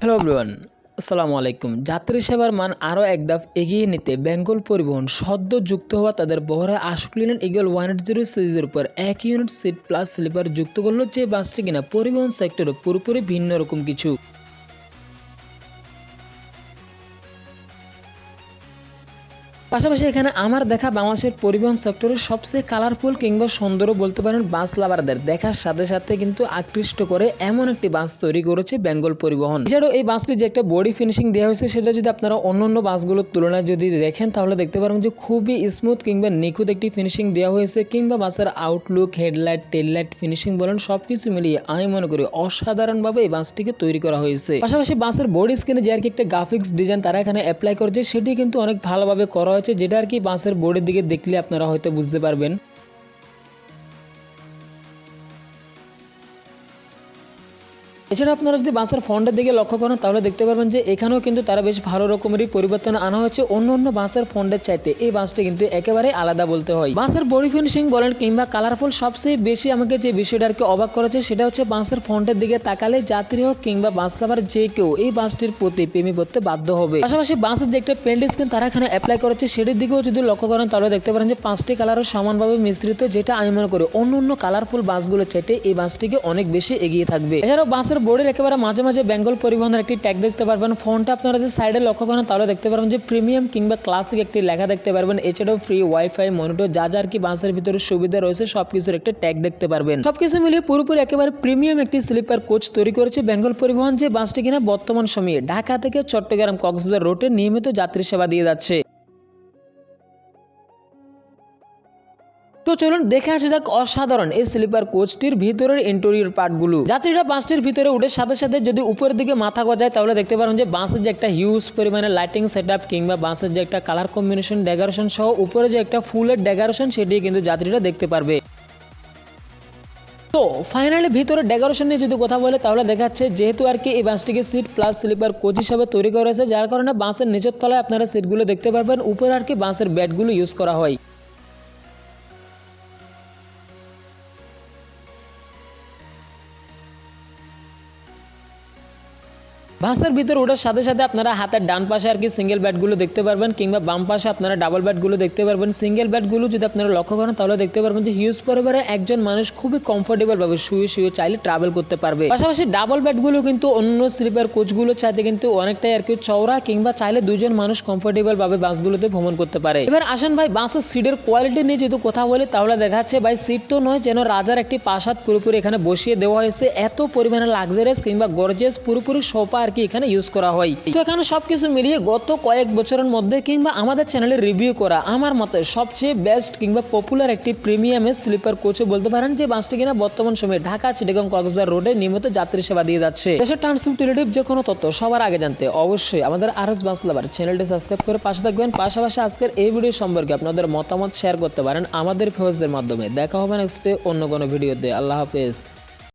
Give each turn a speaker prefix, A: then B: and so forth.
A: Hello everyone, আসসালামু আলাইকুম। যাত্রী সেবার মান আরও এক ধাপ এগিয়ে নিতে বেঙ্গল পরিবহন সদ্য যুক্ত হওয়া তাদের বহরে আশুক লিনেন ইগল 180 সিরিজের উপর 1 ইউনিট সিট প্লাস স্লিপার যুক্ত করলো, যে বাসটি কিনা পরিবহন সেক্টরে পুরোপুরি ভিন্ন রকম কিছু। পাশাপাশি এখানে আমার দেখা বাংলাদেশের পরিবহন সেক্টরের সবচেয়ে কালারফুল কিংবা সুন্দরও বলতে পারেন বাস লাভারদের দেখার সাথে সাথে কিন্তু আকৃষ্ট করে এমন একটি বাস তৈরি করেছে বেঙ্গল পরিবহন। এছাড়াও এই বাসটি যে একটা বডি ফিনিশিং দেওয়া হয়েছে, সেটা যদি আপনারা অন্যান্য বাসগুলোর তুলনায় যদি দেখেন তাহলে দেখতে পারবেন যে খুবই স্মুথ কিংবা নিখুঁত একটি ফিনিশিং দেওয়া হয়েছে, কিংবা বাসের আউটলুক, হেডলাইট, টেল লাইট ফিনিশিং বলেন সবকিছু মিলিয়ে আমি মনে করি অসাধারণভাবে এই বাসটিকে তৈরি করা হয়েছে। পাশাপাশি বাসের বডি স্ক্রিনে যে আর কি একটা গ্রাফিক্স ডিজাইন তারা এখানে অ্যাপ্লাই করেছে, সেটি কিন্তু অনেক ভালোভাবে করা হয়েছে, যেটা আর কি বাসের বোর্ডের দিকে দেখলে আপনারা হয়তো বুঝতে পারবেন। এছাড়া আপনারা যদি বাসের ফন্টের দিকে লক্ষ্য করেন তাহলে দেখতে পারবেন যে এখানেও কিন্তু তারা বেশ ভালো রকমেরই পরিবর্তন আনা হয়েছে। অন্য অন্য বাসের ফন্টের চাইতে এই বাসটি কিন্তু একেবারে আলাদা বলতে হয়। বাসের বডি ফিনিশিং বলেন কিংবা কালারফুল, সবচেয়ে বেশি আমাকে যে বিষয়টা আর কি অবাক করেছে সেটা হচ্ছে বাসের ফন্টের দিকে তাকালে যাত্রী হোক কিংবা বাস লাভার যে কেউ এই বাসটির প্রতি প্রেমে পড়তে বাধ্য হবে। পাশাপাশি বাসের যে একটা পেন্ট স্ক্রিন তারা এখানে অ্যাপ্লাই করেছে, সেটির দিকেও যদি লক্ষ্য করেন তাহলে দেখতে পারেন যে 5টি কালারও সমানভাবে মিশ্রিত, যেটা আমি মনে করি অন্য অন্য কালারফুল বাসগুলোর চাইতে এই বাসটিকে অনেক বেশি এগিয়ে থাকবে। এছাড়াও বাসের বোর্ডের একেবারে মাঝে মাঝে বেঙ্গল পরিবহনের একটি ট্যাগ দেখতে পারবেন। ফোনটা আপনারা যে সাইডে লক্ষ্য করেন তাহলে দেখতে পারবেন যে প্রিমিয়াম কিংবা ক্লাসিক একটি লেখা দেখতে পারবেন। এছাড়াও ফ্রি ওয়াইফাই, মনিটর, যা যা আর কি বাসের ভিতরে সুবিধা রয়েছে সবকিছুর একটা ট্যাগ দেখতে পারবেন। সবকিছু মিলিয়ে পুরোপুরি একেবারে প্রিমিয়াম একটি স্লিপার কোচ তৈরি করেছে বেঙ্গল পরিবহন, যে বাসটি কিনা বর্তমান সময়ে ঢাকা থেকে চট্টগ্রাম কক্সবাজার রুটে নিয়মিত যাত্রী সেবা দিয়ে যাচ্ছে। তো চলুন দেখে আসা যাক অসাধারণ এই স্লিপার কোচটির ভিতরের ইন্টেরিয়র পার্টগুলো। যাত্রীরা বাসটির ভিতরে উঠে সাথে সাথে যদি উপরের দিকে মাথা গজায় তাহলে দেখতে পারেন যে বাসের যে একটা হিউজ পরিমাণে লাইটিং সেটআপ কিংবা বাসের যে একটা কালার কম্বিনেশন ডেকোরেশন সহ উপরে যে একটা ফুলের ডেকোরেশন, সেটি কিন্তু যাত্রীরা দেখতে পারবে। তো ফাইনালি ভিতরে ডেকোরেশন নিয়ে যদি কথা বলে তাহলে দেখাচ্ছে যেহেতু আর কি এই বাসটিকে সিট প্লাস স্লিপার কোচ হিসাবে তৈরি করা হয়েছে, যার কারণে বাসের নিচের তলায় আপনারা সিটগুলো দেখতে পারবেন, উপরে আর কি বাসের বেডগুলো ইউজ করা হয়। বাসের ভিতরে ওঠার সাথে সাথে আপনারা হাতের ডান পাশে আর কি সিঙ্গেল ব্যাটগুলো দেখতে পারবেন, কিংবা বাম পাশে আপনারা ডাবল ব্যাটগুলো দেখতে পারবেন। সিঙ্গেল ব্যাটগুলো যদি আপনারা লক্ষ্য করেন তাহলে দেখতে পারবেন যে হিউজ পরিবারে একজন মানুষ খুবই কমফোর্টেবল ভাবে শুয়ে শুয়ে চাইলে ট্রাভেল করতে পারবে। পাশাপাশি ডাবল ব্যাটগুলো কিন্তু অন্য স্লিপার কোচগুলো চাইতে কিন্তু অনেকটাই আর কি চওড়া, কিংবা চাইলে দুজন মানুষ কমফোর্টেবল ভাবে বাসগুলোতে ভ্রমণ করতে পারে। এবার আসেন ভাই বাসের সিটের কোয়ালিটি নিয়ে যদি কথা বলি তাহলে দেখা যাচ্ছে ভাই সিট তো নয় যেন রাজার একটি প্রাসাদ পুরোপুরি এখানে বসিয়ে দেওয়া হয়েছে। এত পরিমাণে লাক্সারিয়াস কিংবা গর্জিয়াস পুরোপুরি সোফা আর কি এখানে ইউজ করা হয়। তো এখানে সবকিছু মিলিয়ে গত কয়েক বছরের মধ্যে কিংবা আমাদের চ্যানেলে রিভিউ করা আমার মতে সবচেয়ে বেস্ট কিংবা পপুলার একটি প্রিমিয়ামের স্লিপার কোচও বলতে পারেন, যে বাসটি কিনা বর্তমান সময়ে ঢাকা চিটাগং কক্সবাজার রোডে নিয়মিত যাত্রী সেবা দিয়ে যাচ্ছে। দেশের ট্রান্সপোর্ট রিলেটিভ যে কোনো তথ্য সবার আগে জানতে অবশ্যই আমাদের আরএস বাস লাভার চ্যানেলটি সাবস্ক্রাইব করে পাশে থাকবেন। পাশাপাশি আজকের এই ভিডিও সম্পর্কে আপনাদের মতামত শেয়ার করতে পারেন আমাদের ফেসবুকের মাধ্যমে। দেখা হবে নেক্সট অন্য কোনো ভিডিওতে। আল্লাহ হাফেজ।